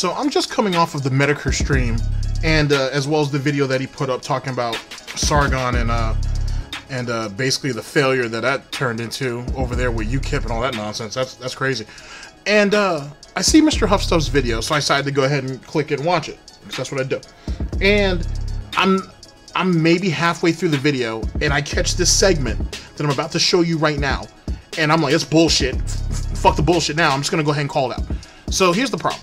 So I'm just coming off of the Medicare stream, and as well as the video that he put up talking about Sargon and basically the failure that turned into over there with UKIP and all that nonsense. That's crazy. And I see Mrhuth Stuff's video, so I decided to go ahead and click it and watch it, because that's what I do. And I'm maybe halfway through the video, and I catch this segment that I'm about to show you right now, and I'm like, it's bullshit. Fuck the bullshit now. I'm just gonna go ahead and call it out. So here's the problem.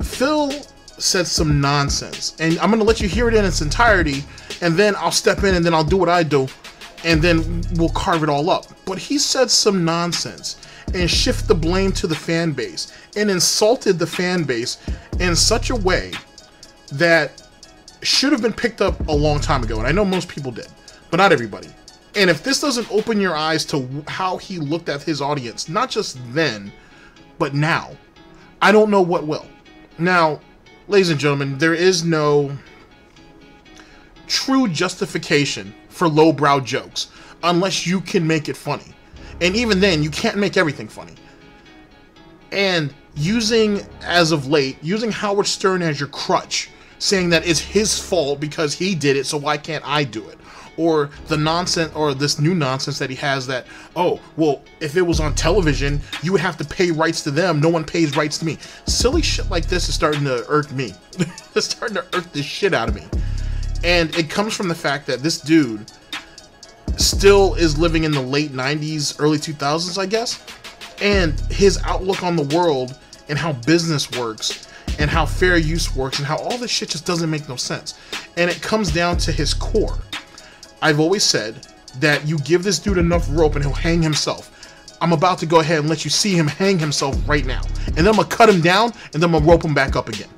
Phil said some nonsense, and I'm gonna let you hear it in its entirety, and then I'll step in and then I'll do what I do, and then we'll carve it all up. But he said some nonsense and shift the blame to the fan base and insulted the fan base in such a way that should have been picked up a long time ago. And I know most people did, but not everybody. And if this doesn't open your eyes to how he looked at his audience, not just then, but now, I don't know what will. Now, ladies and gentlemen, there is no true justification for lowbrow jokes unless you can make it funny. And even then, you can't make everything funny. And as of late, using Howard Stern as your crutch, saying that it's his fault because he did it, so why can't I do it? Or the nonsense, or this new nonsense that he has that, oh, well, if it was on television, you would have to pay rights to them. No one pays rights to me. Silly shit like this is starting to irk me. It's starting to irk the shit out of me. And it comes from the fact that this dude still is living in the late 90s, early 2000s, I guess. And his outlook on the world and how business works and how fair use works and how all this shit just doesn't make no sense. And it comes down to his core. I've always said that you give this dude enough rope and he'll hang himself. I'm about to go ahead and let you see him hang himself right now. And then I'm going to cut him down and then I'm going to rope him back up again.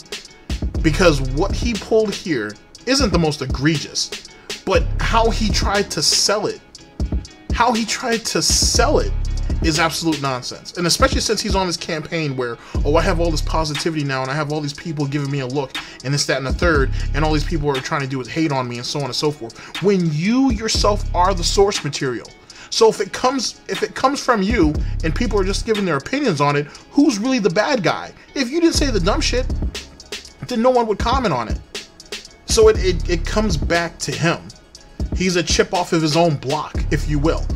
Because what he pulled here isn't the most egregious, but how he tried to sell it, is absolute nonsense. And especially since he's on this campaign where, oh, I have all this positivity now and I have all these people giving me a look and this, that, and the third, and all these people are trying to do is hate on me and so on and so forth, when you yourself are the source material. So if it comes from you and people are just giving their opinions on it, who's really the bad guy? If you didn't say the dumb shit, then no one would comment on it. So it comes back to him. He's a chip off of his own block, if you will.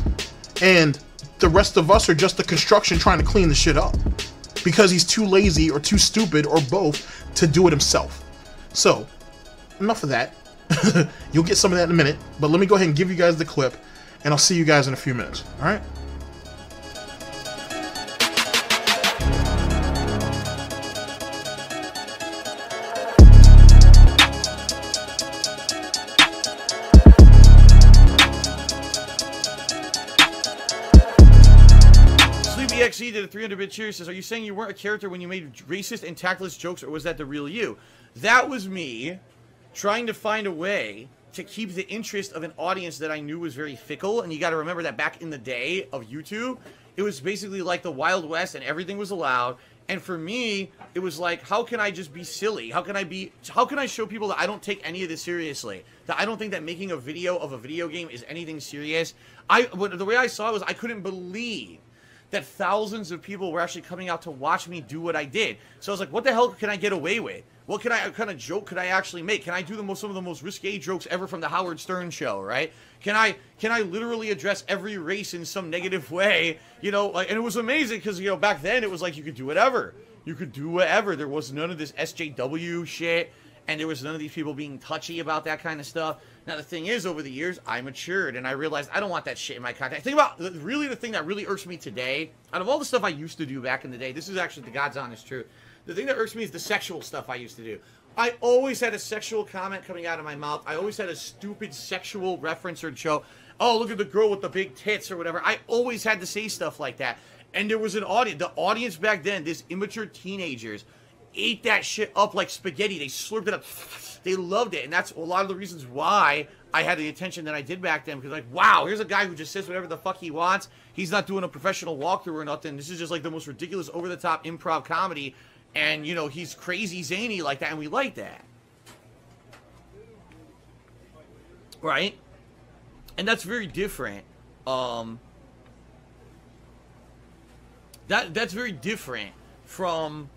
And the rest of us are just the construction trying to clean the shit up. Because he's too lazy or too stupid or both to do it himself. So, enough of that. You'll get some of that in a minute. But let me go ahead and give you guys the clip. And I'll see you guys in a few minutes. Alright? He did a 300-bit cheer. Says, are you saying you weren't a character when you made racist and tactless jokes, or was that the real you? That was me trying to find a way to keep the interest of an audience that I knew was very fickle. And you got to remember that back in the day of YouTube, it was basically like the Wild West and everything was allowed. And for me, it was like, how can I just be silly? How can I show people that I don't take any of this seriously? That I don't think that making a video of a video game is anything serious. The way I saw it was I couldn't believe that thousands of people were actually coming out to watch me do what I did. So I was like, what the hell can I get away with? What kind of joke could I actually make? Can I do some of the most risque jokes ever from the Howard Stern show, right? Can I literally address every race in some negative way? You know, like, and it was amazing because, you know, back then it was like you could do whatever. You could do whatever. There was none of this SJW shit, and there was none of these people being touchy about that kind of stuff. Now, the thing is, over the years, I matured, and I realized I don't want that shit in my content. Think about, really, the thing that really irks me today, out of all the stuff I used to do back in the day, this is actually the God's honest truth. The thing that irks me is the sexual stuff I used to do. I always had a sexual comment coming out of my mouth. I always had a stupid sexual reference or joke. Oh, look at the girl with the big tits or whatever. I always had to say stuff like that. And there was an audience. The audience back then, these immature teenagers, ate that shit up like spaghetti. They slurped it up. They loved it. And that's a lot of the reasons why I had the attention that I did back then. Because, like, wow, here's a guy who just says whatever the fuck he wants. He's not doing a professional walkthrough or nothing. This is just like the most ridiculous, over-the-top improv comedy. And, you know, he's crazy zany like that. And we like that. Right? And that's very different. That's very different from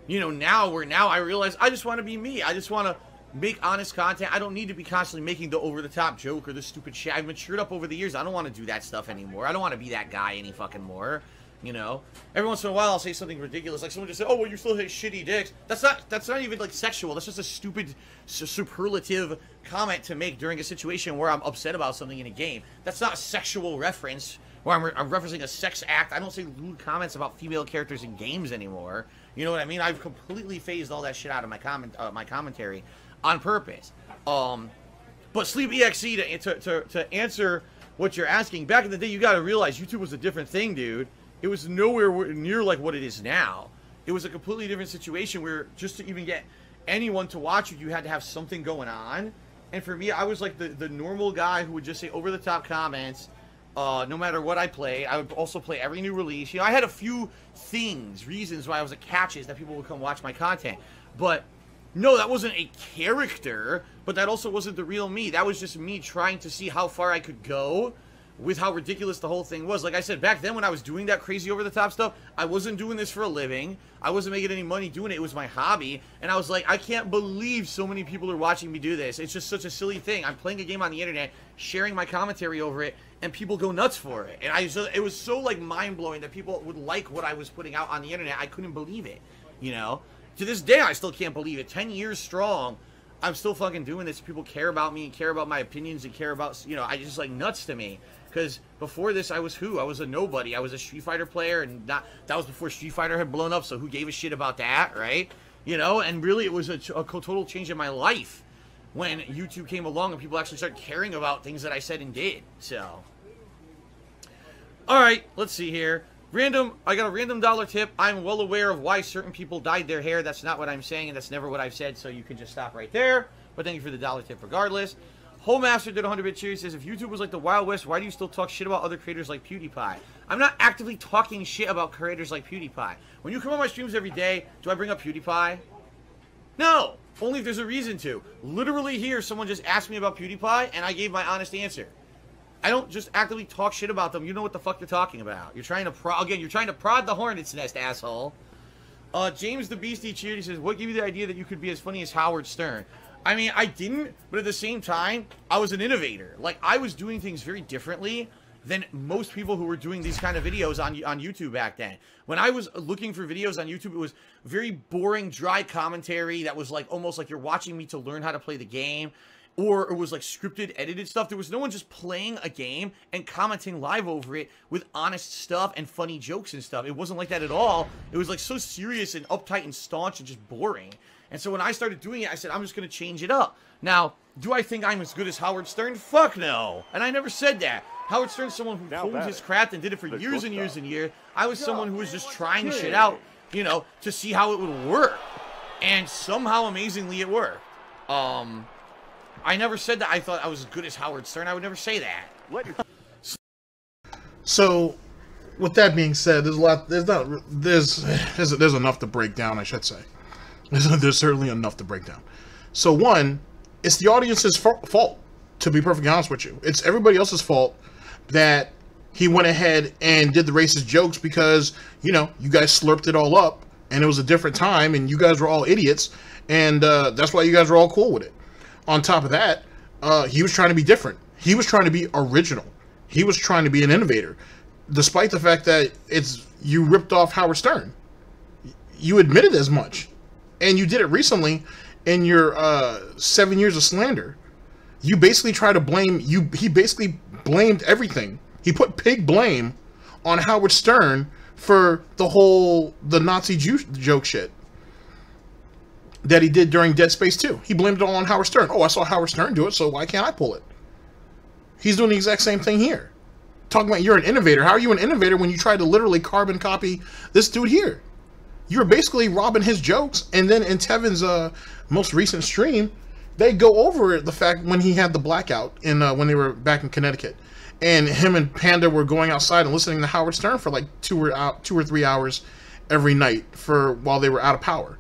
You know, now I realize I just want to be me. I just want to make honest content. I don't need to be constantly making the over-the-top joke or the stupid shit. I've matured up over the years. I don't want to do that stuff anymore. I don't want to be that guy any fucking more. You know, every once in a while I'll say something ridiculous, like someone just say, "Oh, well, you still hate shitty dicks." That's not even like sexual. That's just a stupid superlative comment to make during a situation where I'm upset about something in a game. That's not a sexual reference where I'm referencing a sex act. I don't say lewd comments about female characters in games anymore. You know what I mean? I've completely phased all that shit out of my commentary on purpose. But Sleep EXE, to answer what you're asking, back in the day, you got to realize YouTube was a different thing, dude. It was nowhere near like what it is now. It was a completely different situation where just to even get anyone to watch you had to have something going on. And for me, I was like the normal guy who would just say over-the-top comments no matter what I play. I would also play every new release. You know, I had a few reasons why I was a catches that people would come watch my content. But no, that wasn't a character, but that also wasn't the real me. That was just me trying to see how far I could go with how ridiculous the whole thing was. Like I said, back then when I was doing that crazy over-the-top stuff, I wasn't doing this for a living. I wasn't making any money doing it. It was my hobby. And I was like, I can't believe so many people are watching me do this. It's just such a silly thing. I'm playing a game on the internet, sharing my commentary over it, and people go nuts for it. And it was so, like, mind-blowing that people would like what I was putting out on the internet. I couldn't believe it, you know? To this day, I still can't believe it. 10 years strong, I'm still fucking doing this. People care about me and care about my opinions and care about, you know, I just, like, nuts to me. Because before this, I was who? I was a nobody. I was a Street Fighter player, and that was before Street Fighter had blown up, so who gave a shit about that, right? You know, and really it was a total change in my life when YouTube came along and people actually started caring about things that I said and did, so. Alright, let's see here. I got a random dollar tip. I'm well aware of why certain people dyed their hair. That's not what I'm saying, and that's never what I've said, so you can just stop right there. But thank you for the dollar tip regardless. Homemaster did 100-bit series, says, if YouTube was like the Wild West, why do you still talk shit about other creators like PewDiePie? I'm not actively talking shit about creators like PewDiePie. When you come on my streams every day, do I bring up PewDiePie? No! Only if there's a reason to. Literally here, someone just asked me about PewDiePie, and I gave my honest answer. I don't just actively talk shit about them. You know what the fuck you're talking about. You're trying to you're trying to prod the hornet's nest, asshole. James the Beastie Cheered, he says, what gave you the idea that you could be as funny as Howard Stern? I mean, I didn't, but at the same time, I was an innovator. Like, I was doing things very differently than most people who were doing these kind of videos on YouTube back then. When I was looking for videos on YouTube, it was very boring, dry commentary that was like almost like you're watching me to learn how to play the game. Or it was like scripted, edited stuff. There was no one just playing a game and commenting live over it with honest stuff and funny jokes and stuff. It wasn't like that at all. It was like so serious and uptight and staunch and just boring. And so when I started doing it, I said, I'm just going to change it up. Now, do I think I'm as good as Howard Stern? Fuck no. And I never said that. Howard Stern's someone who honed his craft and did it for years and years and years. I was someone who was just trying shit out, you know, to see how it would work. And somehow, amazingly, it worked. I never said that I thought I was as good as Howard Stern. I would never say that. So, with that being said, there's enough to break down, I should say. There's certainly enough to break down. So one, it's the audience's fault, to be perfectly honest with you. It's everybody else's fault that he went ahead and did the racist jokes because, you know, you guys slurped it all up and it was a different time and you guys were all idiots and that's why you guys were all cool with it. On top of that, he was trying to be different. He was trying to be original. He was trying to be an innovator. Despite the fact that you ripped off Howard Stern. You admitted as much. And you did it recently in your 7 years of slander. You basically tried to blame, he basically blamed everything. He put pig blame on Howard Stern for the Nazi Jew joke shit that he did during Dead Space 2. He blamed it all on Howard Stern. Oh, I saw Howard Stern do it, so why can't I pull it? He's doing the exact same thing here. Talking about you're an innovator. How are you an innovator when you try to literally carbon copy this dude here? You're basically robbing his jokes, and then in Tevin's most recent stream, they go over the fact when he had the blackout when they were back in Connecticut, and him and Panda were going outside and listening to Howard Stern for like 2 or 3 hours every night while they were out of power.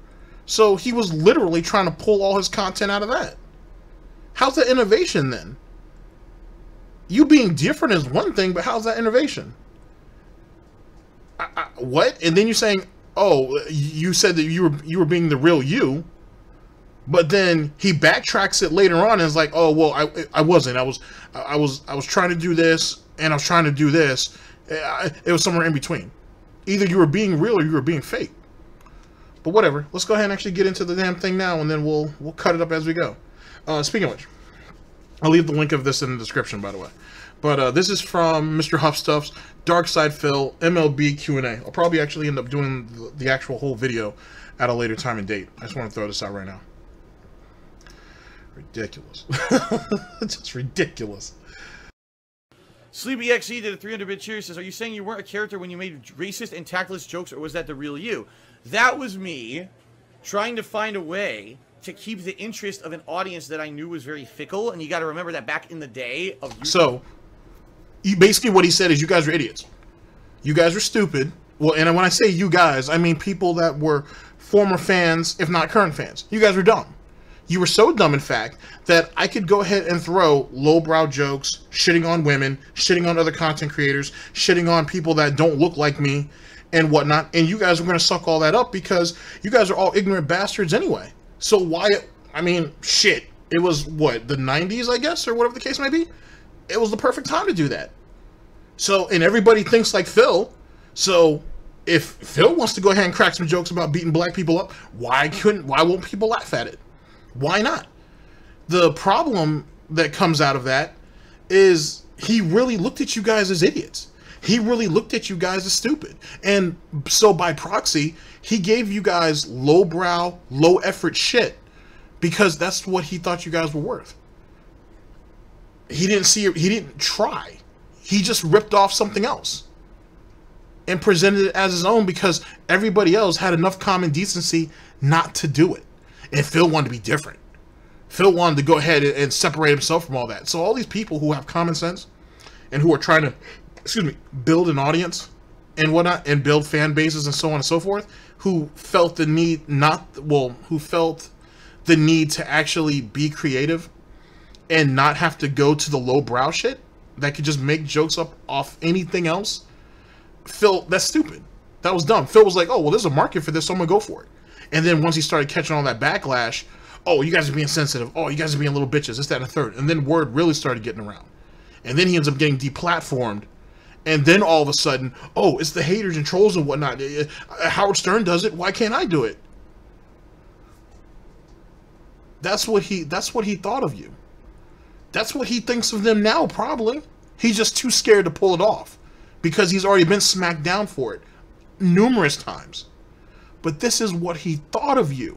So he was literally trying to pull all his content out of that. How's that innovation then? You being different is one thing, but how's that innovation? What? And then you're saying oh, you said that you were being the real you, but then he backtracks it later on and is like, oh well, I wasn't. I was trying to do this and I was trying to do this. It was somewhere in between. Either you were being real or you were being fake. But whatever. Let's go ahead and actually get into the damn thing now, and then we'll cut it up as we go. Speaking of which, I'll leave the link of this in the description, by the way. But this is from Mrhuth Stuff's DarksydePhil MLB QnA. I'll probably actually end up doing the actual whole video at a later time and date. I just want to throw this out right now. Ridiculous. Just ridiculous. SleepyXE did a 300-bit cheer. Says, are you saying you weren't a character when you made racist and tactless jokes, or was that the real you? That was me trying to find a way to keep the interest of an audience that I knew was very fickle. And you got to remember that back in the day of YouTube. So, basically what he said is you guys are idiots. You guys are stupid. Well, and when I say you guys, I mean people that were former fans, if not current fans. You guys were dumb. You were so dumb, in fact, that I could go ahead and throw lowbrow jokes, shitting on women, shitting on other content creators, shitting on people that don't look like me, and whatnot, and you guys are going to suck all that up because you guys are all ignorant bastards anyway. So why, I mean, shit, it was, what, the 90s, I guess, or whatever the case may be? It was the perfect time to do that. So, and everybody thinks like Phil, so if Phil wants to go ahead and crack some jokes about beating black people up, why won't people laugh at it? Why not? The problem that comes out of that is he really looked at you guys as idiots. He really looked at you guys as stupid. And so by proxy, he gave you guys lowbrow, low effort shit because that's what he thought you guys were worth. He didn't see it, he didn't try. He just ripped off something else and presented it as his own because everybody else had enough common decency not to do it. And Phil wanted to be different. Phil wanted to go ahead and separate himself from all that. So all these people who have common sense and who are trying to, build an audience and whatnot and build fan bases and so on and so forth, who felt the need who felt the need to actually be creative and not have to go to the lowbrow shit that could just make jokes up off anything else. Phil, that's stupid. That was dumb. Phil was like, oh, well, there's a market for this, so I'm gonna go for it. And then once he started catching all that backlash, oh, you guys are being sensitive. Oh, you guys are being little bitches. This, that, and a third. And then word really started getting around. And then he ends up getting deplatformed. And then all of a sudden, oh, it's the haters and trolls and whatnot. Howard Stern does it. Why can't I do it? That's what he thought of you. That's what he thinks of them now, probably. He's just too scared to pull it off because he's already been smacked down for it numerous times. But this is what he thought of you.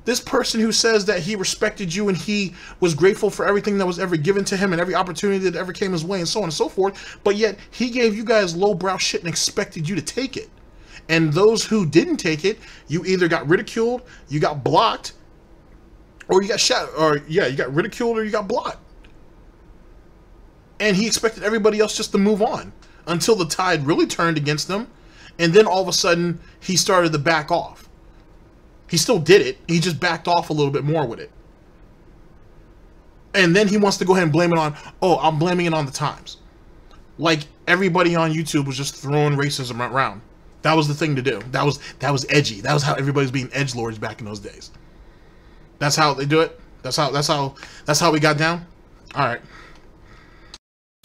This person who says that he respected you and he was grateful for everything that was ever given to him and every opportunity that ever came his way and so on and so forth, but yet he gave you guys lowbrow shit and expected you to take it. And those who didn't take it, you either got ridiculed, you got blocked, or you got shot, or yeah, you got ridiculed or you got blocked. And he expected everybody else just to move on until the tide really turned against them. And then all of a sudden, he started to back off. He still did it. He just backed off a little bit more with it. And then he wants to go ahead and blame it on, oh, I'm blaming it on the times. Like everybody on YouTube was just throwing racism around. That was the thing to do. That was edgy. That was how everybody was being edgelords back in those days. That's how they do it. That's how we got down. All right.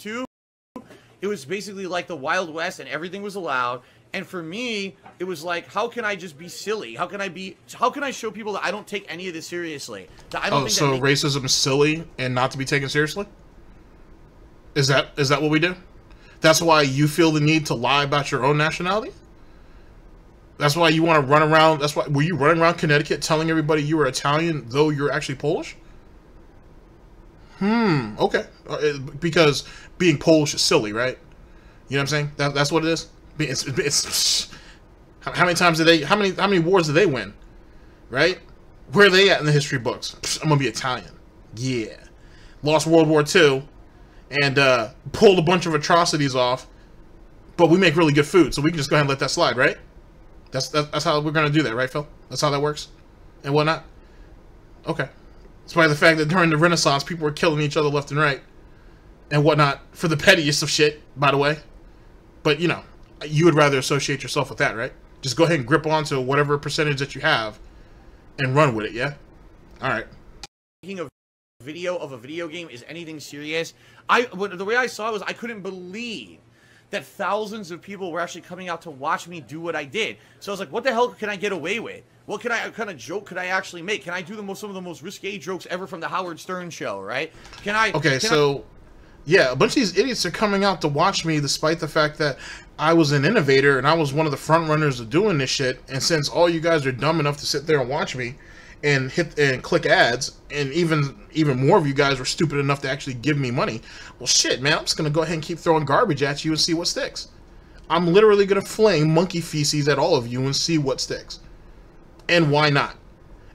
It was basically like the Wild West and everything was allowed. And for me, it was like, how can I just be silly? How can I show people that I don't take any of this seriously? That I don't think so racism is silly and not to be taken seriously? Is that what we do? That's why you feel the need to lie about your own nationality? That's why you want to run around, were you running around Connecticut telling everybody you were Italian though you're actually Polish? Okay. Because being Polish is silly, right? You know what I'm saying? That's what it is. It's how many times how many wars did they win? Right? Where are they at in the history books? I'm gonna be Italian. Yeah. Lost World War II and pulled a bunch of atrocities off, but we make really good food, so we can just go ahead and let that slide, right? That's how we're gonna do that, right, Phil? That's how that works and whatnot. Okay. Despite the fact that during the Renaissance, people were killing each other left and right and whatnot for the pettiest of shit, by the way. But, you know, you would rather associate yourself with that, right? Just go ahead and grip onto whatever percentage that you have and run with it, yeah? Alright. Making a video of a video game is anything serious. The way I saw it was I couldn't believe that thousands of people were actually coming out to watch me do what I did. So I was like, what the hell can I get away with? What kind of joke could I actually make? Can I do some of the most risque jokes ever from the Howard Stern show, right? Yeah, a bunch of these idiots are coming out to watch me despite the fact that I was an innovator and I was one of the front runners of doing this shit. And since all you guys are dumb enough to sit there and watch me and click ads, and even more of you guys were stupid enough to actually give me money, well, shit, man, I'm just gonna go ahead and keep throwing garbage at you and see what sticks. I'm literally gonna fling monkey feces at all of you and see what sticks. And why not?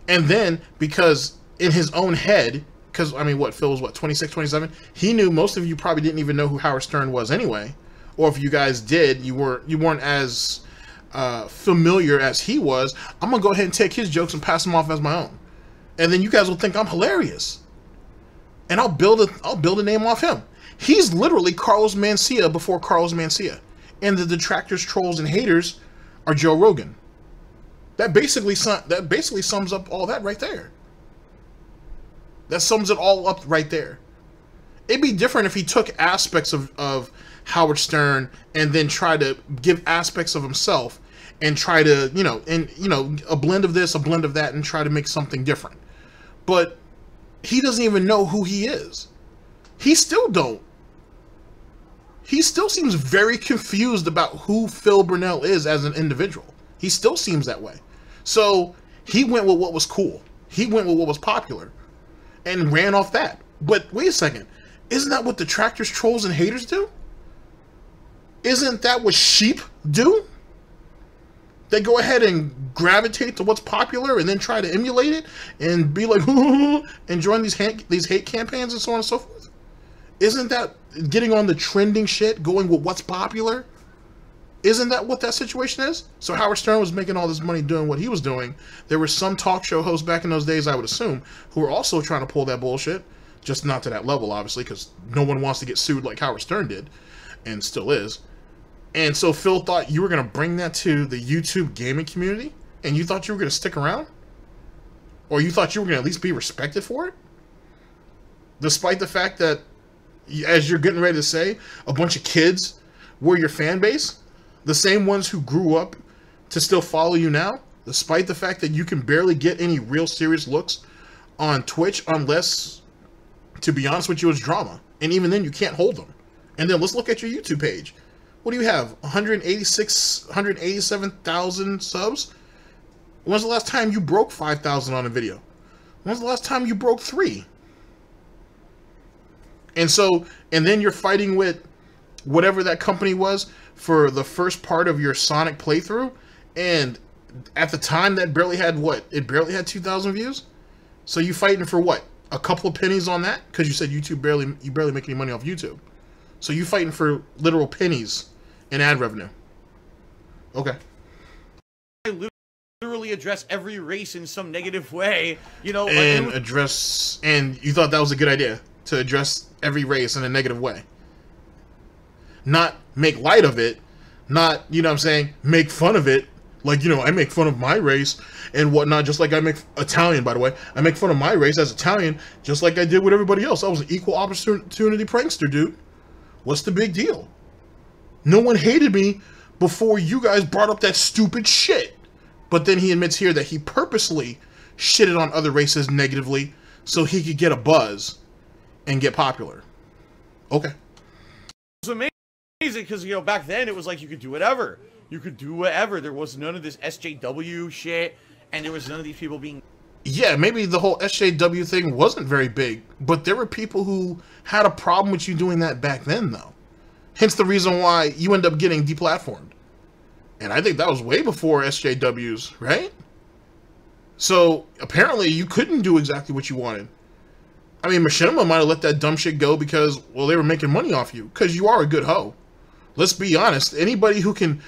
And then, because in his own head, because, I mean, what, Phil was, what, 26, 27? He knew most of you probably didn't even know who Howard Stern was anyway. Or if you guys did, you weren't as familiar as he was. I'm going to go ahead and take his jokes and pass them off as my own. And then you guys will think I'm hilarious. And I'll build a name off him. He's literally Carlos Mencia before Carlos Mencia. And the detractors, trolls, and haters are Joe Rogan. That basically sums up all that right there. That sums it all up right there. It'd be different if he took aspects of Howard Stern and then try to give aspects of himself and try to, a blend of this, a blend of that, and try to make something different. But he doesn't even know who he is. He still don't. He still seems very confused about who Phil Burnell is as an individual. He still seems that way. So he went with what was cool. He went with what was popular and ran off that. But wait a second. Isn't that what detractors, trolls, and haters do? Isn't that what sheep do? They go ahead and gravitate to what's popular and then try to emulate it and be like, and join these hate campaigns and so on and so forth. Isn't that getting on the trending shit, going with what's popular? Isn't that what that situation is? So Howard Stern was making all this money doing what he was doing. There were some talk show hosts back in those days, I would assume, who were also trying to pull that bullshit. Just not to that level, obviously, because no one wants to get sued like Howard Stern did, and still is. And so Phil thought you were going to bring that to the YouTube gaming community, and you thought you were going to stick around? Or you thought you were going to at least be respected for it? Despite the fact that, as you're getting ready to say, a bunch of kids were your fan base? The same ones who grew up to still follow you now? Despite the fact that you can barely get any real serious looks on Twitch unless, to be honest with you, it's drama. And even then, you can't hold them. And then let's look at your YouTube page. What do you have? 187,000 subs? When's the last time you broke 5,000 on a video? When's the last time you broke 3? And then you're fighting with whatever that company was for the first part of your Sonic playthrough, and at the time that barely had what? It barely had 2,000 views? So you fighting for what? A couple of pennies on that? Because you said you barely make any money off YouTube. So you fighting for literal pennies in ad revenue. Okay. I literally address every race in some negative way, and you thought that was a good idea, to address every race in a negative way. Not make light of it, not, make fun of it. Like, I make fun of my race and whatnot, just like I make Italian, by the way. I make fun of my race as Italian, just like I did with everybody else. I was an equal opportunity prankster, dude. What's the big deal? No one hated me before you guys brought up that stupid shit. But then he admits here that he purposely shitted on other races negatively so he could get a buzz and get popular. Okay. It's amazing because, back then it was like you could do whatever. You could do whatever. There was none of this SJW shit, and there was none of these people being... Yeah, maybe the whole SJW thing wasn't very big, but there were people who had a problem with you doing that back then, though. Hence the reason why you end up getting deplatformed. And I think that was way before SJWs, right? So, apparently, you couldn't do exactly what you wanted. I mean, Machinima might have let that dumb shit go because, well, they were making money off you. Because you are a good hoe. Let's be honest. Anybody who can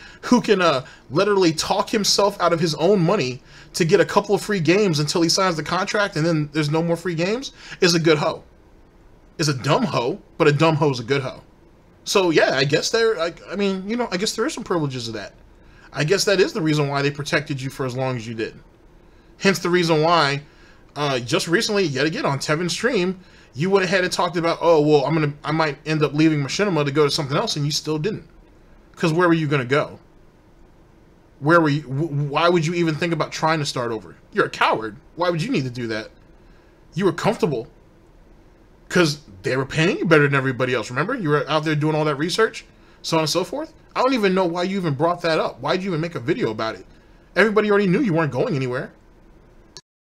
literally talk himself out of his own money to get a couple of free games until he signs the contract and then there's no more free games is a good hoe. Is a dumb hoe, but a dumb hoe is a good hoe. So, yeah, I guess I guess there is some privileges of that. I guess that is the reason why they protected you for as long as you did. Hence the reason why, just recently, yet again on Tevin's stream, you went ahead and talked about, oh well, I might end up leaving Machinima to go to something else, and you still didn't. Because where were you gonna go? Where were you? Why would you even think about trying to start over? You're a coward. Why would you need to do that? You were comfortable. Because they were paying you better than everybody else. Remember? You were out there doing all that research, so on and so forth. I don't even know why you even brought that up. Why'd you even make a video about it? Everybody already knew you weren't going anywhere.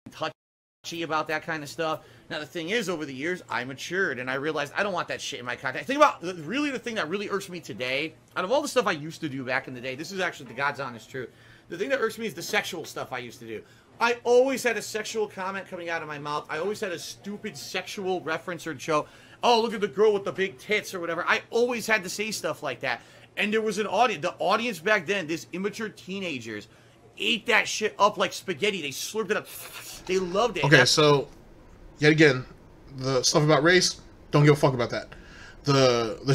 Touchy about that kind of stuff. Now, the thing is, over the years, I matured, and I realized I don't want that shit in my content. Think about, really, the thing that really irks me today, out of all the stuff I used to do back in the day, this is actually the God's honest truth. The thing that irks me is the sexual stuff I used to do. I always had a sexual comment coming out of my mouth. I always had a stupid sexual reference or joke. Oh, look at the girl with the big tits or whatever. I always had to say stuff like that. And there was an audience. The audience back then, these immature teenagers, ate that shit up like spaghetti. They slurped it up. They loved it. Okay, so, yet again, the stuff about race, don't give a fuck about that. The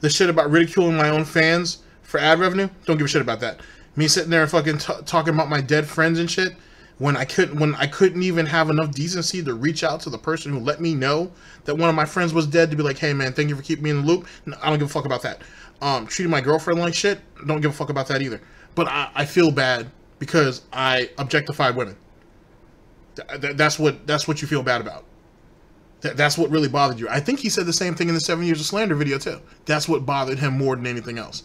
shit about ridiculing my own fans for ad revenue, don't give a shit about that. Me sitting there and fucking talking about my dead friends and shit, when I couldn't even have enough decency to reach out to the person who let me know that one of my friends was dead, to be like, hey man, thank you for keeping me in the loop. No, I don't give a fuck about that. Treating my girlfriend like shit, don't give a fuck about that either. But I feel bad because I objectified women. That's what you feel bad about. That's what really bothered you. I think he said the same thing in the 7 Years of Slander video too. That's what bothered him more than anything else.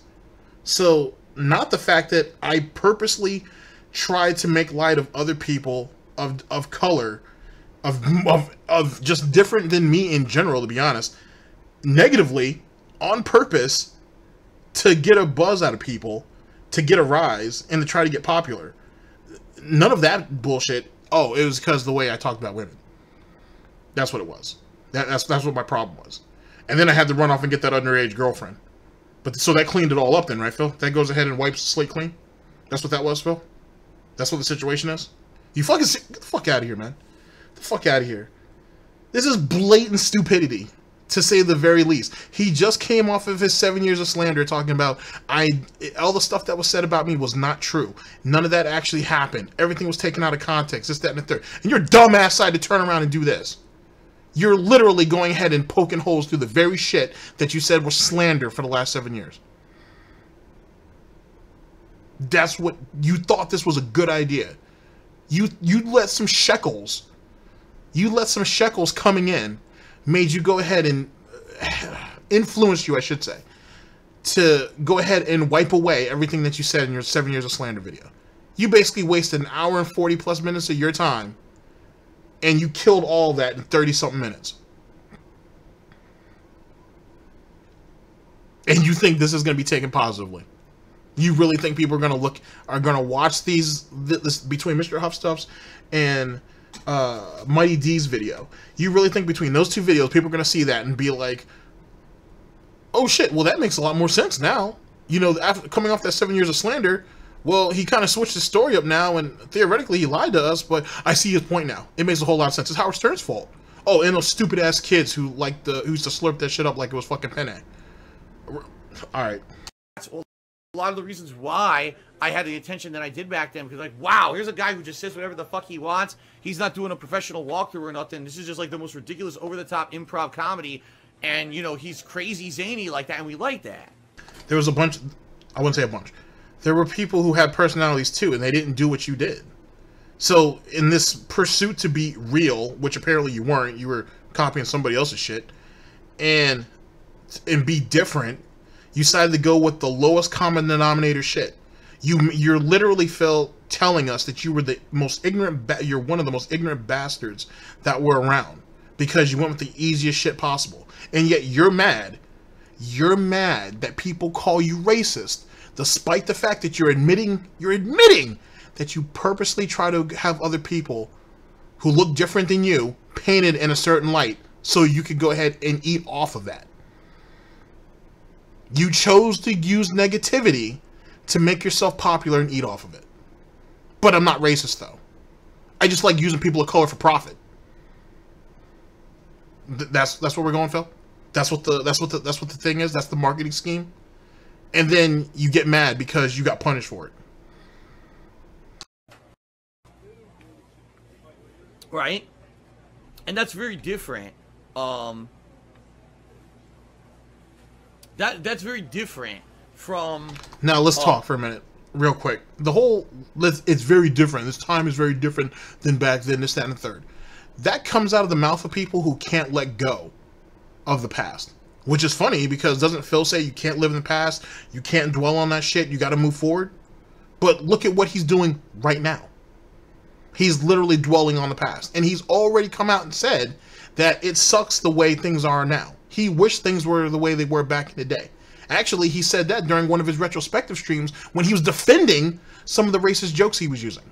So, not the fact that I purposely tried to make light of other people of color, of just different than me in general, to be honest, negatively, on purpose, to get a buzz out of people, to get a rise, and to try to get popular. None of that bullshit. Oh, it was because of the way I talked about women. That's what it was. That's what my problem was. And then I had to run off and get that underage girlfriend. But so that cleaned it all up then, right, Phil? That goes ahead and wipes the slate clean? That's what that was, Phil? That's what the situation is? You fucking... Get the fuck out of here, man. Get the fuck out of here. This is blatant stupidity, to say the very least. He just came off of his 7 Years of Slander talking about, all the stuff that was said about me was not true. None of that actually happened. Everything was taken out of context, this, that, and the third. And your dumbass decided to turn around and do this. You're literally going ahead and poking holes through the very shit that you said was slander for the last 7 years. That's what you thought. This was a good idea. You let some shekels. You let some shekels coming in made you go ahead and influence you, I should say, to go ahead and wipe away everything that you said in your 7 Years of Slander video. You basically wasted an hour and 40 plus minutes of your time, and you killed all that in 30-something minutes. And you think this is going to be taken positively? You really think people are going to watch this between Mrhuth Stuff's and Mighty D's video? You really think between those two videos people are going to see that and be like, oh shit, well that makes a lot more sense now. You know, after coming off that 7 Years of Slander, well, he kind of switched his story up now, and theoretically he lied to us, but I see his point now. It makes a whole lot of sense. It's Howard Stern's fault. Oh, and those stupid ass kids who used to slurp that shit up like it was fucking penne. Alright. That's a lot of the reasons why I had the attention that I did back then, because like, wow, here's a guy who just says whatever the fuck he wants. He's not doing a professional walkthrough or nothing. This is just like the most ridiculous, over-the-top improv comedy, and, you know, he's crazy zany like that, and we like that. There was a bunch, I wouldn't say a bunch. There were people who had personalities too, and they didn't do what you did. So, in this pursuit to be real, which apparently you weren't, you were copying somebody else's shit, and be different, you decided to go with the lowest common denominator shit. You're literally, Phil, telling us that you were the most ignorant, you're one of the most ignorant bastards that were around, because you went with the easiest shit possible. And yet you're mad that people call you racist, despite the fact that you're admitting that you purposely try to have other people who look different than you painted in a certain light so you could go ahead and eat off of that. You chose to use negativity to make yourself popular and eat off of it. But I'm not racist though. I just like using people of color for profit. That's what we're going, Phil? That's what the thing is? That's the marketing scheme? and then you get mad because you got punished for it. Right? And that's very different. That's very different from... Now, let's talk for a minute, real quick. It's very different. This time is very different than back then, this, that, and the third. That comes out of the mouth of people who can't let go of the past. Which is funny, because doesn't Phil say you can't live in the past? You can't dwell on that shit. You got to move forward. But look at what he's doing right now. He's literally dwelling on the past. And he's already come out and said that it sucks the way things are now. He wished things were the way they were back in the day. Actually, he said that during one of his retrospective streams when he was defending some of the racist jokes he was using.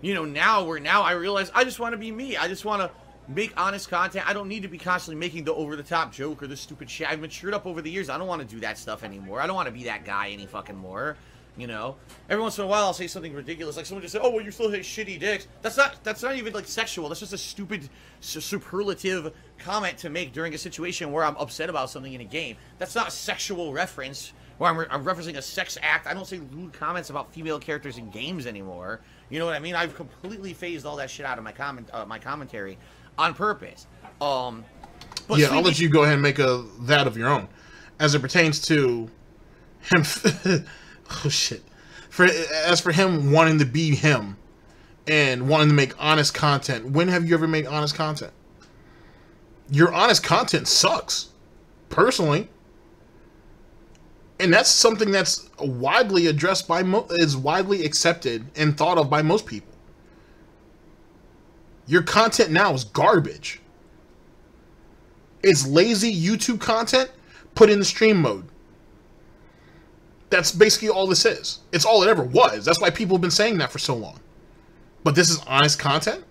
You know, now I realize I just want to be me. I just want to make honest content. I don't need to be constantly making the over-the-top joke or the stupid shit. I've matured up over the years. I don't want to do that stuff anymore. I don't want to be that guy any fucking more. You know, every once in a while I'll say something ridiculous, like someone just said, "Oh, well, you still hate shitty dicks." That's not even like sexual. That's just a stupid superlative comment to make during a situation where I'm upset about something in a game. That's not a sexual reference where I'm referencing a sex act. I don't say lewd comments about female characters in games anymore. You know what I mean? I've completely phased all that shit out of my commentary on purpose. But yeah, I'll let you go ahead and make that of your own as it pertains to him. Oh shit! As for him wanting to be him and wanting to make honest content, when have you ever made honest content? Your honest content sucks, personally, and that's something that's widely addressed by is widely accepted and thought of by most people. Your content now is garbage. It's lazy YouTube content put in the stream mode. That's basically all this is. It's all it ever was. That's why people have been saying that for so long. But this is honest content?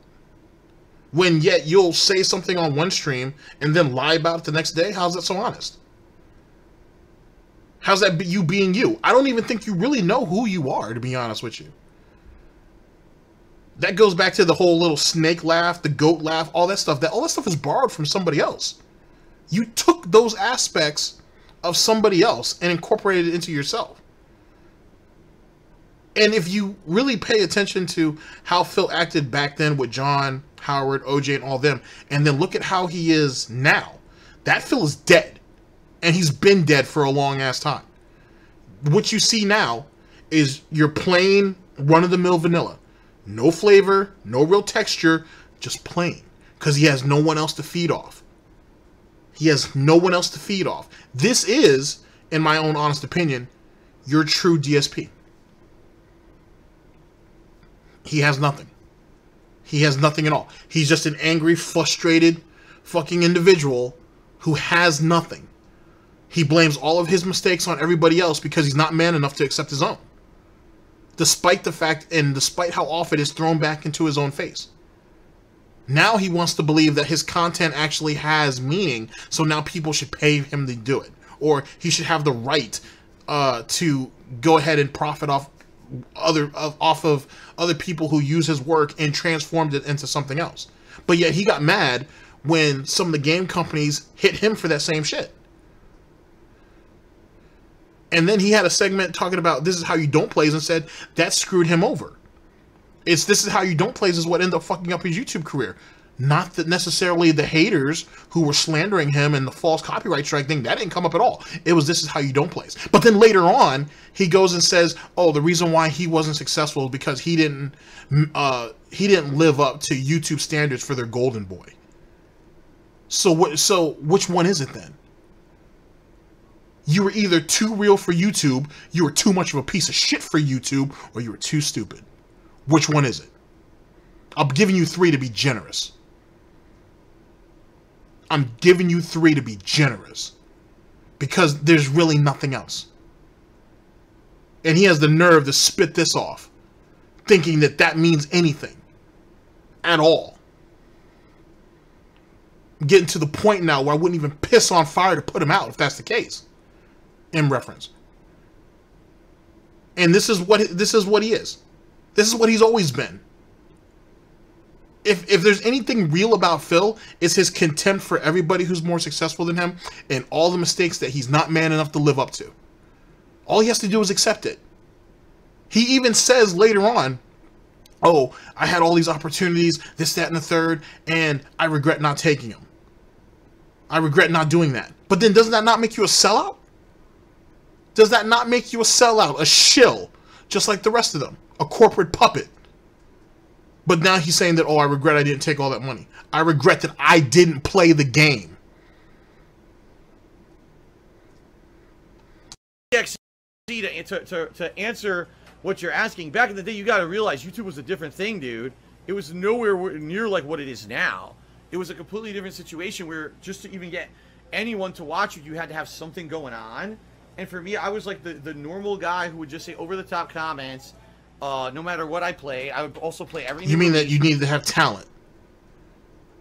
When yet you'll say something on one stream and then lie about it the next day? How's that so honest? How's that you being you? I don't even think you really know who you are, to be honest with you. That goes back to the whole little snake laugh, the goat laugh, all that stuff. All that stuff is borrowed from somebody else. You took those aspects of somebody else and incorporate it into yourself. And if you really pay attention to how Phil acted back then with John, Howard, OJ, and all them, and then look at how he is now, that Phil is dead. And he's been dead for a long ass time. What you see now is your plain run-of-the-mill vanilla. No flavor, no real texture, just plain. Because he has no one else to feed off. He has no one else to feed off. This is, in my own honest opinion, your true DSP. He has nothing. He has nothing at all. He's just an angry, frustrated fucking individual who has nothing. He blames all of his mistakes on everybody else because he's not man enough to accept his own. Despite the fact, and despite how often it's thrown back into his own face. Now he wants to believe that his content actually has meaning, so now people should pay him to do it. Or he should have the right to go ahead and profit off of other people who use his work and transformed it into something else. But yet he got mad when some of the game companies hit him for that same shit. And then he had a segment talking about this is how you don't plays and said that screwed him over. This is how you don't plays is what ended up fucking up his YouTube career. Not that necessarily the haters who were slandering him and the false copyright strike thing, that didn't come up at all. It was this is how you don't plays. But then later on, he goes and says, oh, the reason why he wasn't successful is because he didn't live up to YouTube standards for their golden boy. So which one is it then? You were either too real for YouTube, you were too much of a piece of shit for YouTube, or you were too stupid. Which one is it? I'm giving you 3 to be generous. I'm giving you 3 to be generous. Because there's really nothing else. And he has the nerve to spit this off. Thinking that that means anything. At all. I'm getting to the point now where I wouldn't even piss on fire to put him out if that's the case. In reference. And this is what he is. This is what he's always been. If there's anything real about Phil, it's his contempt for everybody who's more successful than him and all the mistakes that he's not man enough to live up to. All he has to do is accept it. He even says later on, oh, I had all these opportunities, this, that, and the third, and I regret not taking them. I regret not doing that. But then doesn't that not make you a sellout? Does that not make you a sellout, a shill, just like the rest of them, a corporate puppet? But now he's saying that, oh, I regret I didn't take all that money. I regret that I didn't play the game. To answer what you're asking, back in the day, you got to realize YouTube was a different thing, dude. It was nowhere near like what it is now. It was a completely different situation where just to even get anyone to watch you, you had to have something going on. And for me, I was like the normal guy who would just say over-the-top comments. No matter what I play, I would also play everything. You mean that you need to have talent?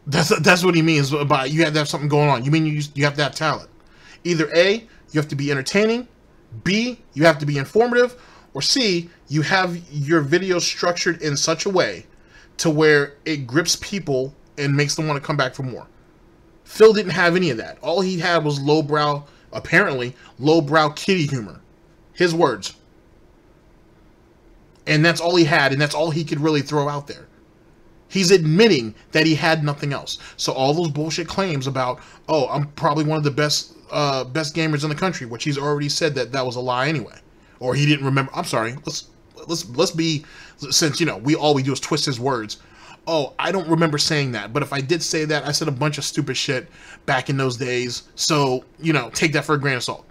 That's what he means by you have to have something going on. You mean you have to have talent. Either A, you have to be entertaining, B, you have to be informative, or C, you have your videos structured in such a way to where it grips people and makes them want to come back for more. Phil didn't have any of that. All he had was lowbrow, apparently, lowbrow kiddie humor. His words. And that's all he had, and that's all he could really throw out there. He's admitting that he had nothing else. So all those bullshit claims about, oh, I'm probably one of the best gamers in the country, which he's already said that was a lie anyway. Or he didn't remember. I'm sorry. Let's be, since, you know, all we do is twist his words. Oh, I don't remember saying that. But if I did say that, I said a bunch of stupid shit back in those days. So, you know, take that for a grain of salt.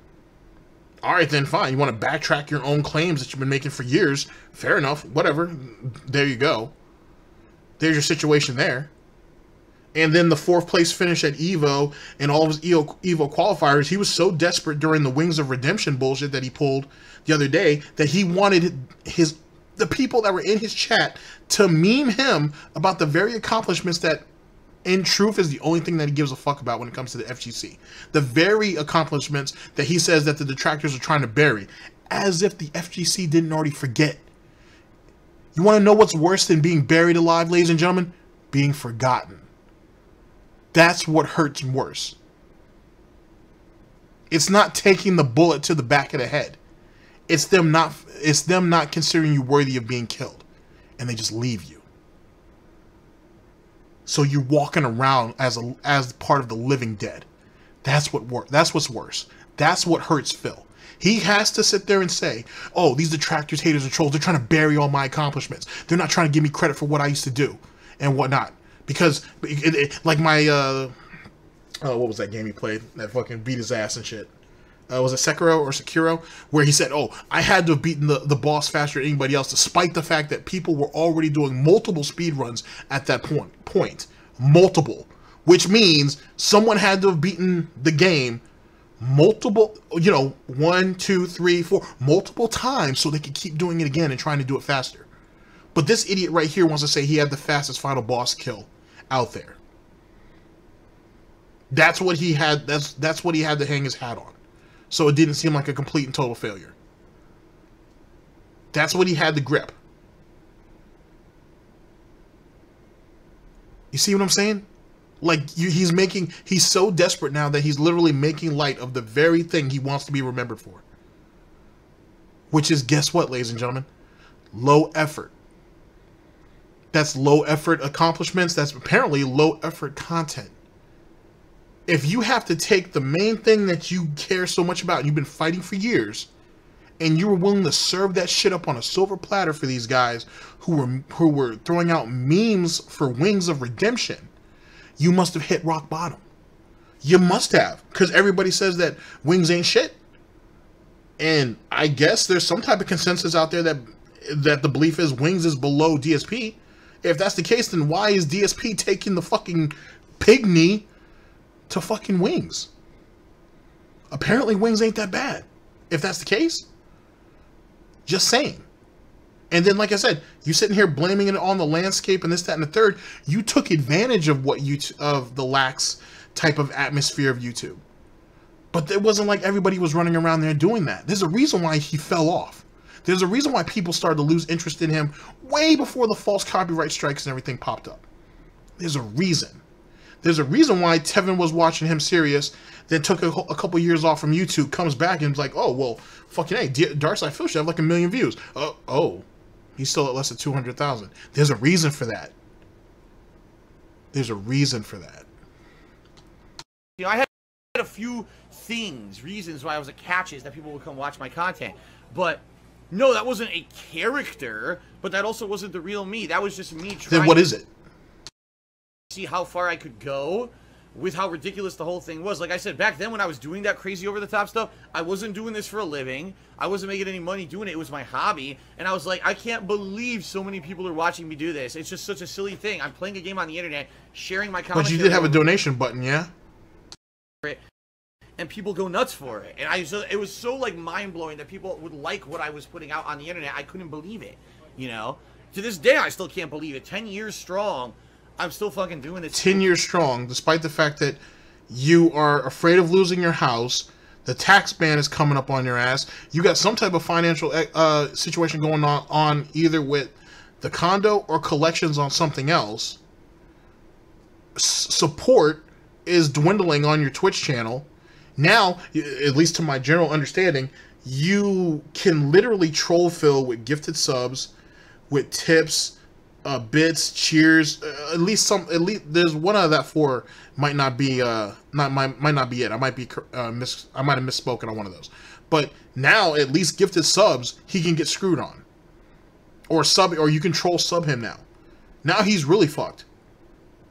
All right, then, fine. You want to backtrack your own claims that you've been making for years. Fair enough. Whatever. There you go. There's your situation there. And then the 4th place finish at EVO and all of his EVO qualifiers, he was so desperate during the Wings of Redemption bullshit that he pulled the other day that he wanted the people that were in his chat to meme him about the very accomplishments that, in truth, is the only thing that he gives a fuck about when it comes to the FGC. The very accomplishments that he says that the detractors are trying to bury, as if the FGC didn't already forget. You want to know what's worse than being buried alive, ladies and gentlemen? Being forgotten. That's what hurts worse. It's not taking the bullet to the back of the head. It's them not considering you worthy of being killed, and they just leave you. So you're walking around as part of the living dead. That's what's worse. That's what hurts Phil. He has to sit there and say, oh, these detractors, haters, and trolls, they're trying to bury all my accomplishments. They're not trying to give me credit for what I used to do and whatnot. Because, like my, what was that game he played? That fucking beat his ass and shit. Was it Sekiro? Where he said, oh, I had to have beaten the boss faster than anybody else, despite the fact that people were already doing multiple speed runs at that point. Multiple. Which means someone had to have beaten the game multiple, 1, 2, 3, 4, multiple times so they could keep doing it again and trying to do it faster. But this idiot right here wants to say he had the fastest final boss kill out there. That's what he had. That's what he had to hang his hat on. So it didn't seem like a complete and total failure. That's what he had to grip. You see what I'm saying? Like, he's so desperate now that he's literally making light of the very thing he wants to be remembered for. Which is, guess what, ladies and gentlemen? Low effort. That's low effort accomplishments. That's apparently low effort content. If you have to take the main thing that you care so much about and you've been fighting for years, and you were willing to serve that shit up on a silver platter for these guys who were throwing out memes for Wings of Redemption, you must have hit rock bottom. You must have, because everybody says that Wings ain't shit. And I guess there's some type of consensus out there that the belief is Wings is below DSP. If that's the case, then why is DSP taking the fucking pig knee to fucking Wings? Apparently Wings ain't that bad. If that's the case, just saying. And then, like I said, you sitting here blaming it on the landscape and this, that, and the third. You took advantage of of the lax type of atmosphere of YouTube. But it wasn't like everybody was running around there doing that. There's a reason why he fell off. There's a reason why people started to lose interest in him way before the false copyright strikes and everything popped up. There's a reason. There's a reason why Tevin was watching him serious, then took a couple years off from YouTube, comes back and is like, oh, well, fucking hey, DarksydePhil should have like 1 million views. Oh, he's still at less than 200,000. There's a reason for that. There's a reason for that. You know, I had a few reasons why I was a catches that people would come watch my content. But no, that wasn't a character, but that also wasn't the real me. That was just me trying Then what is it? To see how far I could go with how ridiculous the whole thing was. Like I said, back then when I was doing that crazy over-the-top stuff, I wasn't doing this for a living. I wasn't making any money doing it. It was my hobby. And I was like, I can't believe so many people are watching me do this. It's just such a silly thing. I'm playing a game on the internet, sharing my commentary. But you did have a donation button, yeah? And people go nuts for it. And it was so like mind-blowing that people would like what I was putting out on the internet. I couldn't believe it, you know? To this day, I still can't believe it. 10 years strong, I'm still fucking doing this. 10 years strong, despite the fact that you are afraid of losing your house, the tax ban is coming up on your ass, you got some type of financial situation going on either with the condo or collections on something else. Support is dwindling on your Twitch channel. Now, at least to my general understanding, you can literally troll Phil with gifted subs, with tips, bits, cheers. At least there's one out of that 4 might not be might not be it. I might have misspoken on one of those. But now, at least gifted subs, he can get screwed on, or you can troll sub him now. Now he's really fucked,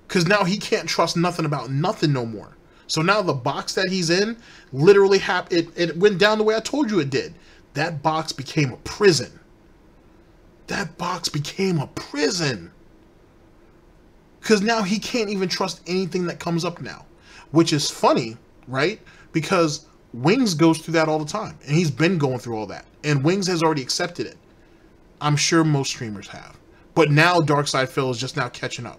because now he can't trust nothing about nothing no more. So now the box that he's in literally it went down the way I told you it did. That box became a prison. That box became a prison. Because now he can't even trust anything that comes up now. Which is funny, right? Because Wings goes through that all the time. And he's been going through all that. And Wings has already accepted it. I'm sure most streamers have. But now DarksydePhil is just now catching up.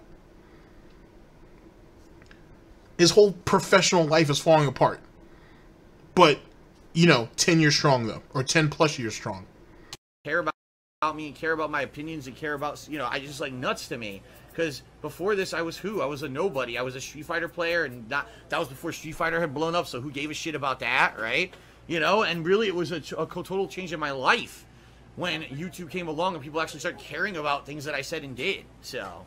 His whole professional life is falling apart. But, you know, 10 years strong, though. Or 10 plus years strong. Care about me and care about my opinions and care about, you know, I just like nuts to me. Because before this, I was who? I was a nobody. I was a Street Fighter player, and that was before Street Fighter had blown up, so who gave a shit about that, right? You know, and really it was a total change in my life when YouTube came along and people actually started caring about things that I said and did, so.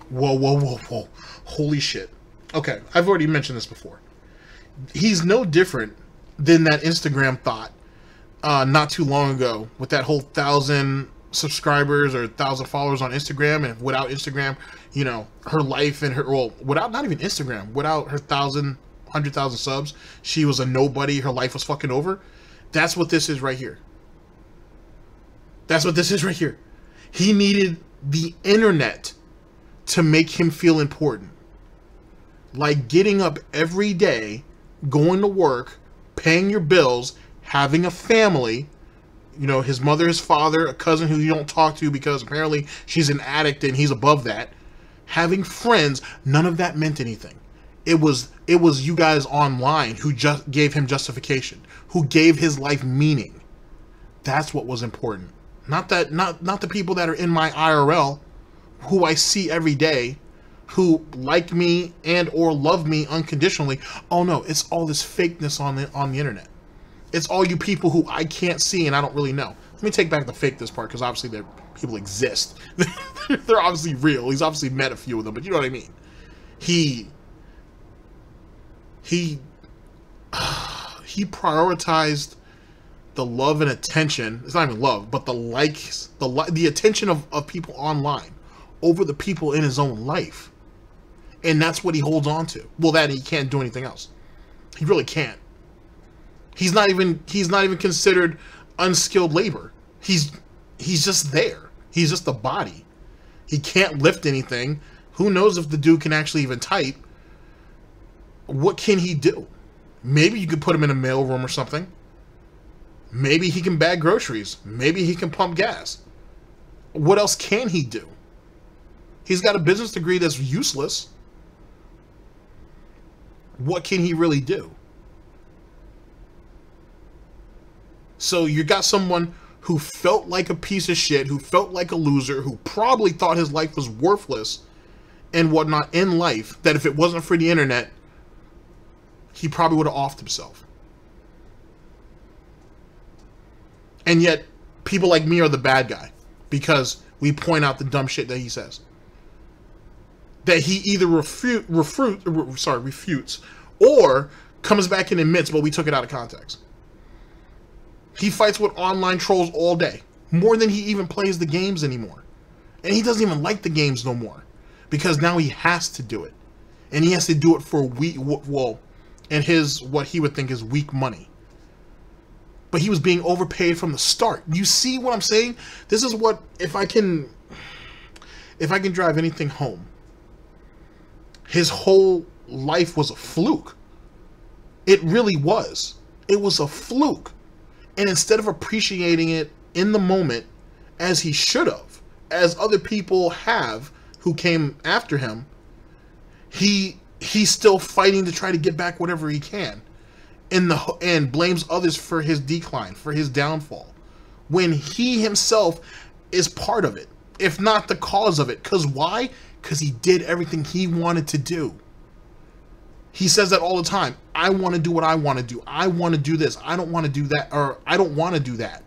Whoa. Holy shit. Okay, I've already mentioned this before. He's no different than that Instagram thought not too long ago with that whole 1,000 subscribers or 1,000 followers on Instagram, and without Instagram, you know, her life and her, well, without not even Instagram, without her 100,000 subs, she was a nobody, her life was fucking over. That's what this is right here. That's what this is right here. He needed the internet to make him feel important. Like getting up every day, going to work, paying your bills, having a family, you know, his mother, his father, a cousin who you don't talk to because apparently she's an addict and he's above that, having friends, none of that meant anything. It was you guys online who just gave him justification, who gave his life meaning. That's what was important. Not the people that are in my IRL, who I see every day, who like me and or love me unconditionally. Oh no, it's all this fakeness on the internet. It's all you people who I can't see and I don't really know. Let me take back the fake this part, because obviously people exist. They're obviously real. He's obviously met a few of them, but you know what I mean. He prioritized the love and attention. It's not even love, but the likes, the attention of people online over the people in his own life. And that's what he holds on to. Well, that he can't do anything else. He really can't. He's not even considered unskilled labor. He's just there. He's just a body. He can't lift anything. Who knows if the dude can actually even type? What can he do? Maybe you could put him in a mailroom or something. Maybe he can bag groceries. Maybe he can pump gas. What else can he do? He's got a business degree that's useless. What can he really do? So you got someone who felt like a piece of shit, who felt like a loser, who probably thought his life was worthless, and whatnot in life that if it wasn't for the internet, he probably would have offed himself. And yet, people like me are the bad guy because we point out the dumb shit that he says. That he either refutes or comes back and admits, but we took it out of context. He fights with online trolls all day, more than he even plays the games anymore. And he doesn't even like the games no more because now he has to do it. And he has to do it for weak, well, and his, what he would think is weak money. But he was being overpaid from the start. You see what I'm saying? This is what, if I can drive anything home, his whole life was a fluke. It really was. It was a fluke. And instead of appreciating it in the moment, as he should have, as other people have who came after him, he's still fighting to try to get back whatever he can. And blames others for his decline, for his downfall, when he himself is part of it, if not the cause of it. Because why? Because he did everything he wanted to do. He says that all the time. I want to do what I want to do. I want to do this. I don't want to do that, or I don't want to do that.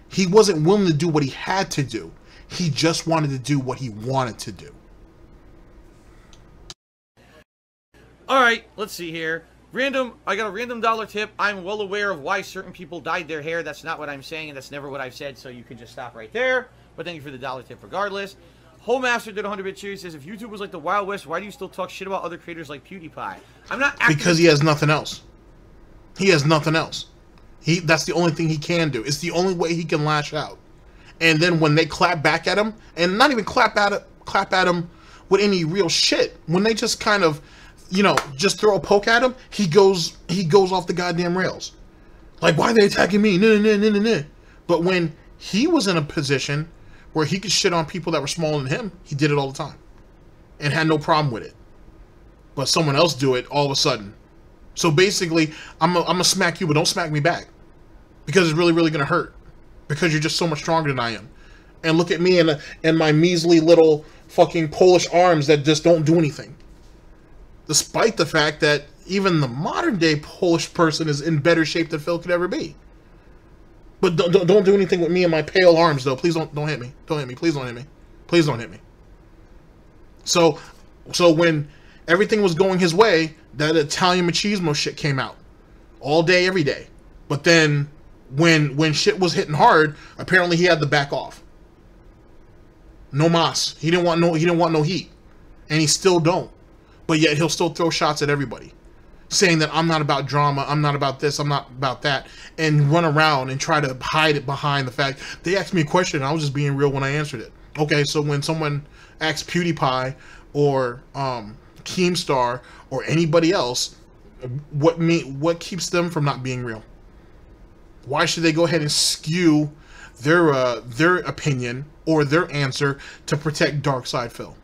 He wasn't willing to do what he had to do. He just wanted to do what he wanted to do. All right, let's see here. I got a random dollar tip. I'm well aware of why certain people dyed their hair. That's not what I'm saying, and that's never what I've said, so you can just stop right there. But thank you for the dollar tip regardless. Homemaster did 100-bit cheers, says, if YouTube was like the Wild West, why do you still talk shit about other creators like PewDiePie? I'm not because he has nothing else. He has nothing else. That's the only thing he can do. It's the only way he can lash out. And then when they clap back at him, and not even clap at him with any real shit, when they just kind of, you know, just throw a poke at him, he goes off the goddamn rails. Like, why are they attacking me? No. But when he was in a position where he could shit on people that were smaller than him, he did it all the time. And had no problem with it. But someone else do it all of a sudden. So basically, I'm gonna smack you, but don't smack me back. Because it's really, really gonna hurt. Because you're just so much stronger than I am. And look at me and my measly little fucking Polish arms that just don't do anything. Despite the fact that even the modern day Polish person is in better shape than Phil could ever be. But don't do anything with me and my pale arms, though. Please don't hit me. Don't hit me. Please don't hit me. Please don't hit me. So when everything was going his way, that Italian machismo shit came out. All day, every day. But then when shit was hitting hard, apparently he had to back off. No mas. He didn't want no heat. And he still don't. But yet he'll still throw shots at everybody. Saying that I'm not about drama, I'm not about this, I'm not about that. And run around and try to hide it behind the fact. They asked me a question and I was just being real when I answered it. Okay, so when someone asks PewDiePie or Keemstar or anybody else, what keeps them from not being real? Why should they go ahead and skew their opinion or their answer to protect DarksydePhil?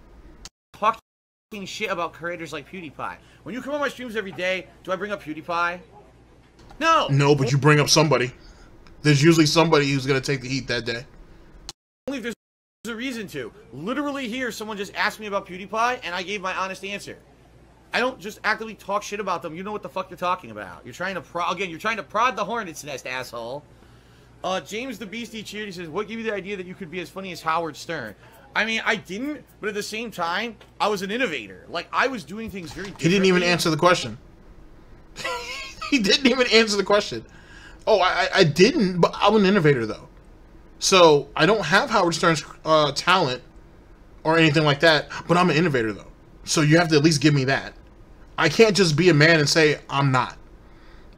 Talking shit about creators like PewDiePie. When you come on my streams every day, do I bring up PewDiePie? No. No, but you bring up somebody. There's usually somebody who's going to take the heat that day. Only if there's a reason to. Literally here, someone just asked me about PewDiePie, and I gave my honest answer. I don't just actively talk shit about them. You know what the fuck you're talking about. You're trying to you're trying to prod the hornet's nest, asshole. James the Beastie cheered. He says, what gave you the idea that you could be as funny as Howard Stern? I mean, I didn't, but at the same time, I was an innovator. Like, I was doing things very differently. He didn't even answer the question. He didn't even answer the question. Oh, I didn't, but I'm an innovator, though. So, I don't have Howard Stern's talent or anything like that, but I'm an innovator, though. So, you have to at least give me that. I can't just be a man and say, I'm not.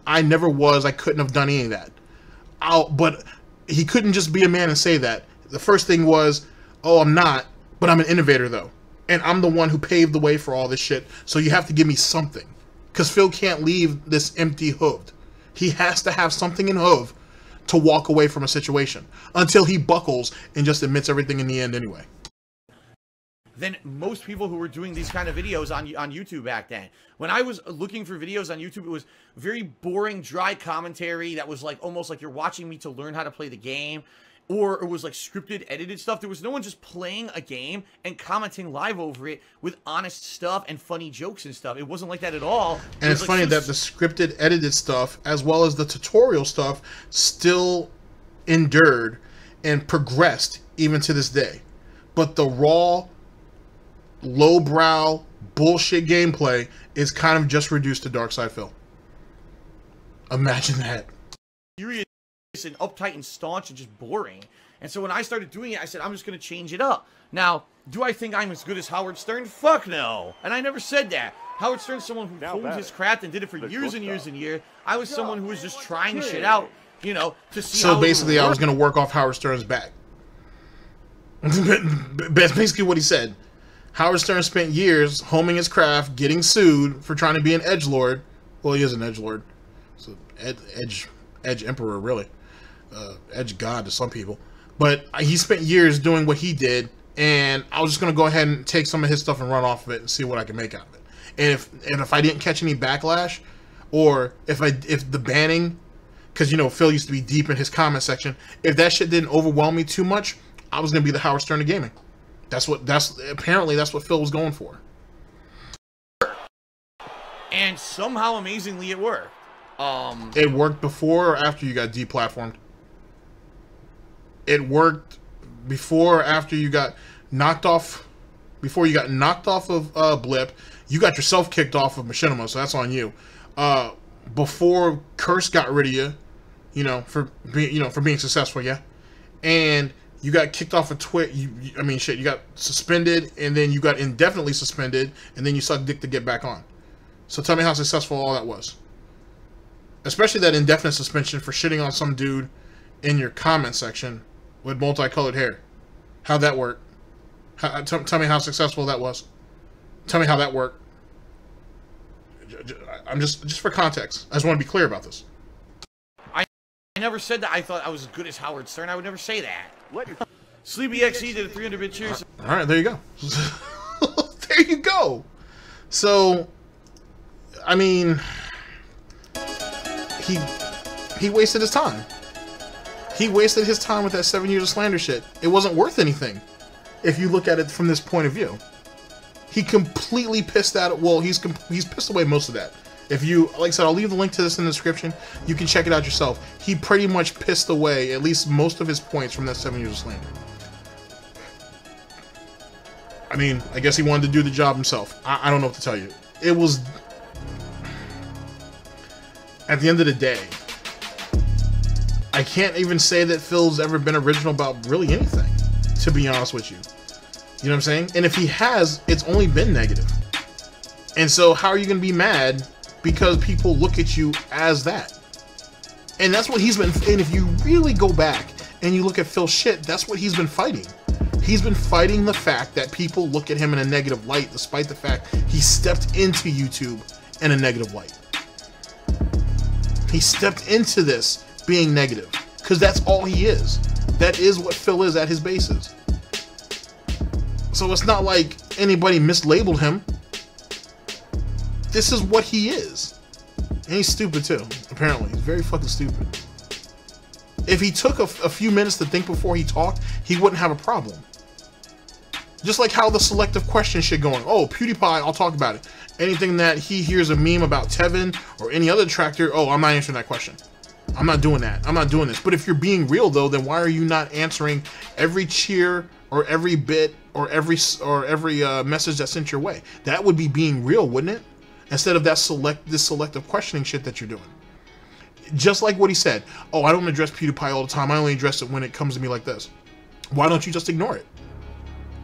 I never was. I couldn't have done any of that. But he couldn't just be a man and say that. The first thing was, oh, I'm not, but I'm an innovator, though. And I'm the one who paved the way for all this shit, so you have to give me something. Because Phil can't leave this empty-hooved. He has to have something in hoov to walk away from a situation. Until he buckles and just admits everything in the end anyway. Than most people who were doing these kind of videos on YouTube back then. When I was looking for videos on YouTube, it was very boring, dry commentary that was like almost like you're watching me to learn how to play the game. or it was like scripted, edited stuff. There was no one just playing a game and commenting live over it with honest stuff and funny jokes and stuff. It wasn't like that at all. And it's funny that the scripted, edited stuff, as well as the tutorial stuff, still endured and progressed even to this day. But the raw, lowbrow, bullshit gameplay is kind of just reduced to DarksydePhil. Imagine that. Serious and uptight and staunch and just boring. And so when I started doing it, I said, I'm just going to change it up. Now, do I think I'm as good as Howard Stern? Fuck no. And I never said that. Howard Stern's someone who honed his craft and did it for years and years and years. I was someone who was just trying shit out, you know, to see how. So basically, I was going to work off Howard Stern's back. That's basically what he said. Howard Stern spent years homing his craft, getting sued for trying to be an edgelord. Well, he is an edgelord. So edge emperor, really. Edge god to some people. But he spent years doing what he did, and I was just going to go ahead and take some of his stuff and run off of it and see what I can make out of it. And if I didn't catch any backlash, or if the banning, because, you know, Phil used to be deep in his comment section, if that shit didn't overwhelm me too much, I was going to be the Howard Stern of gaming. Apparently that's what Phil was going for. And somehow, amazingly, it worked. It worked before or after you got deplatformed? It worked before or after you got knocked off? Before you got knocked off of Blip, you got yourself kicked off of Machinima, so that's on you. Before Curse got rid of you, you know, for being successful, yeah. And you got kicked off of Twitch. I mean, shit. You got suspended, and then you got indefinitely suspended, and then you sucked dick to get back on. So tell me how successful all that was. Especially that indefinite suspension for shitting on some dude in your comment section with multicolored hair. How'd that work? Tell me how successful that was. Tell me how that worked. I'm just for context. I just want to be clear about this. I never said that I thought I was as good as Howard Stern. I would never say that. Sleepy XE did a 300-bit cheers. All right, there you go. There you go. So, I mean, he wasted his time. He wasted his time with that 7 years of slander shit. It wasn't worth anything if you look at it from this point of view. He completely pissed that. Well, he's pissed away most of that. If you, like I said, I'll leave the link to this in the description. You can check it out yourself. He pretty much pissed away at least most of his points from that 7 years of slander. I mean, I guess he wanted to do the job himself. I don't know what to tell you. It was, at the end of the day, I can't even say that Phil's ever been original about really anything, to be honest with you. You know what I'm saying? And if he has, it's only been negative. And so how are you going to be mad because people look at you as that? And that's what he's been, and if you really go back and you look at Phil's shit, that's what he's been fighting. He's been fighting the fact that people look at him in a negative light, despite the fact he stepped into YouTube in a negative light. He stepped into this being negative, because that's all he is. That is what Phil is at his basis. So it's not like anybody mislabeled him. This is what he is. And he's stupid too, apparently. He's very fucking stupid. If he took a few minutes to think before he talked, he wouldn't have a problem. Just like how the selective question shit going. Oh, PewDiePie, I'll talk about it. Anything that he hears a meme about Tevin or any other detractor, oh, I'm not answering that question. I'm not doing that. I'm not doing this. But if you're being real though, then why are you not answering every cheer or every bit or every message that's sent your way? That would be being real, wouldn't it? Instead of that selective questioning shit that you're doing. Just like what he said. Oh, I don't address PewDiePie all the time. I only address it when it comes to me like this. Why don't you just ignore it?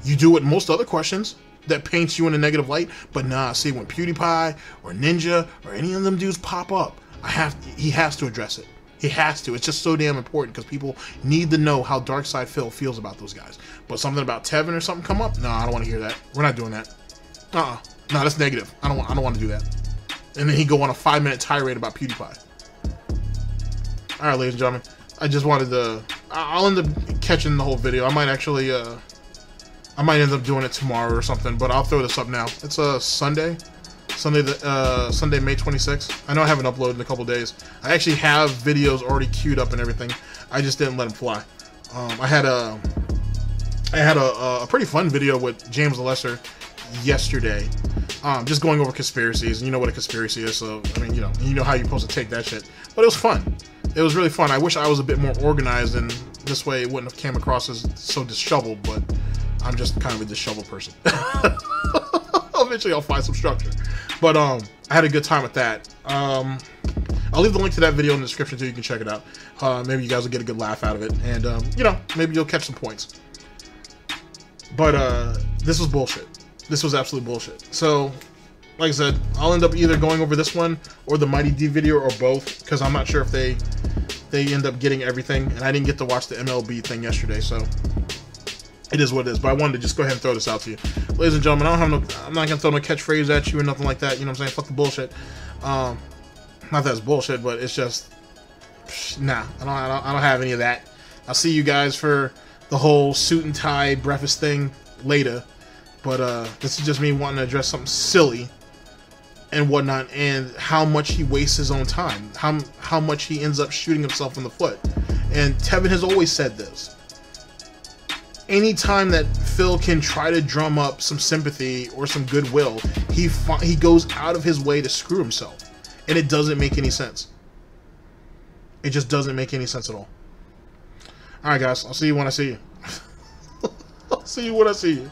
You do it in most other questions that paints you in a negative light. But nah, see, when PewDiePie or Ninja or any of them dudes pop up, he has to address it. He has to. It's just so damn important because people need to know how DarksydePhil feels about those guys. But something about Tevin or something come up? No, I don't want to hear that. We're not doing that. No, that's negative. I don't want to do that. And then he go on a 5-minute tirade about PewDiePie. All right, ladies and gentlemen, I just wanted to. I'll end up catching the whole video. I might actually. I might end up doing it tomorrow or something, but I'll throw this up now. It's a Sunday. Sunday, May 26th. I know I haven't uploaded in a couple days. I actually have videos already queued up and everything. I just didn't let them fly. I had a pretty fun video with James the Lesser yesterday, just going over conspiracies, and you know what a conspiracy is, so I mean, you know how you're supposed to take that shit. But it was fun. It was really fun. I wish I was a bit more organized, and this way it wouldn't have came across as so disheveled, but I'm just kind of a disheveled person. Eventually I'll find some structure. But I had a good time with that. I'll leave the link to that video in the description too, you can check it out. Maybe you guys will get a good laugh out of it, and you know, maybe you'll catch some points. But this was bullshit. This was absolute bullshit. So, like I said, I'll end up either going over this one or the Mighty D video, or both, because I'm not sure if they end up getting everything, and I didn't get to watch the MLB thing yesterday, so it is what it is. But I wanted to just go ahead and throw this out to you, ladies and gentlemen. I'm not gonna throw no catchphrase at you or nothing like that. You know what I'm saying? Fuck the bullshit. Not that it's bullshit, but it's just nah. I don't have any of that. I'll see you guys for the whole suit and tie breakfast thing later. But this is just me wanting to address something silly and whatnot, and how much he wastes his own time, how much he ends up shooting himself in the foot. And Tevin has always said this. Anytime that Phil can try to drum up some sympathy or some goodwill, he goes out of his way to screw himself, and it doesn't make any sense. It just doesn't make any sense at all. All right, guys, I'll see you when I see you. I'll see you when I see you.